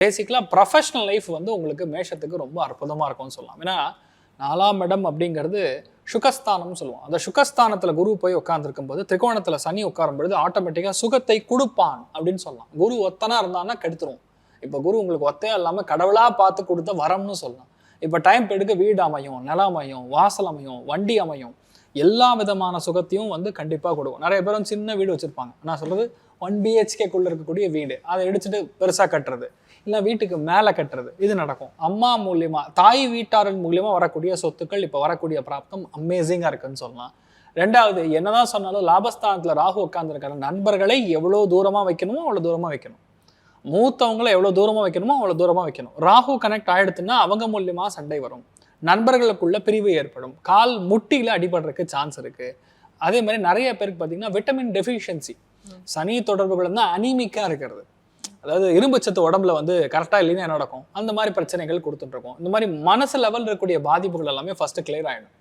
பேசிக்கலாக professional life வந்து உங்களுக்கு மேஷத்துக்கு ரொம்ப அற்புதமாக இருக்கும்னு சொல்லலாம். ஏன்னா 4ஆம் இடம் அப்படிங்கிறது சுகஸ்தானம்னு சொல்லுவோம். அந்த சுகஸ்தானத்தில் குரு போய் உட்காந்துருக்கும் போது திரிகோணத்தில் சனி உட்காரும் பொழுது ஆட்டோமேட்டிக்காக சுகத்தை கொடுப்பான் அப்படின்னு சொல்லலாம். குரு ஒத்தனா இருந்தான்னா கெடுத்துருவோம். இப்போ குரு உங்களுக்கு ஒத்தையா இல்லாமல் கடவுளாக பார்த்து கொடுத்த வரம்னு சொல்லலாம். இப்போ டைம் எடுக்க வீடு அமையும், நிலம் அமையும், வாசல் அமையும், வண்டி அமையும், எல்லா விதமான சுகத்தையும் வந்து கண்டிப்பாக கொடுக்கும். நிறைய பேர் வந்து சின்ன வீடு வச்சுருப்பாங்க. நான் சொல்கிறது 1 BHKக்குள்ளே இருக்கக்கூடிய வீடு, அதை இடிச்சுட்டு பெருசாக கட்டுறது, இல்லை வீட்டுக்கு மேலே கட்டுறது, இது நடக்கும். அம்மா மூலியமா, தாய் வீட்டாரின் மூலியமாக வரக்கூடிய சொத்துக்கள் இப்போ வரக்கூடிய பிராப்தம் அமேசிங்காக இருக்குன்னு சொல்லலாம். ரெண்டாவது, என்னதான் சொன்னாலும் லாபஸ்தானத்தில் ராகு உட்கார்ந்துருக்காரு. நண்பர்களை எவ்வளோ தூரமாக வைக்கணுமோ அவ்வளோ தூரமாக வைக்கணும். மூத்தவங்களை எவ்வளோ தூரமாக வைக்கணுமோ அவ்வளோ தூரமாக வைக்கணும். ராகு கனெக்ட் ஆகிடுதுன்னா அவங்க மூலியமாக சண்டை வரும், நண்பர்களுக்குள்ள பிரிவு ஏற்படும், கால் முட்டியில் அடிபடுறதுக்கு சான்ஸ் இருக்குது. அதே மாதிரி நிறைய பேருக்கு பார்த்தீங்கன்னா விட்டமின் டெஃபிஷியன்சி, சனி தொடர்புகள் தான் அனீமிக்காக இருக்கிறது. அதாவது இரும்புச்சத்து உடம்புல வந்து கரெக்டாக இல்லைன்னா என்ன நடக்கும், அந்த மாதிரி பிரச்சனைகள் கொடுத்துட்டு இருக்கோம். இந்த மாதிரி மனசு லெவல் இருக்கக்கூடிய பாதிப்புகள் எல்லாமே ஃபர்ஸ்ட் கிளியர் ஆகிடும்.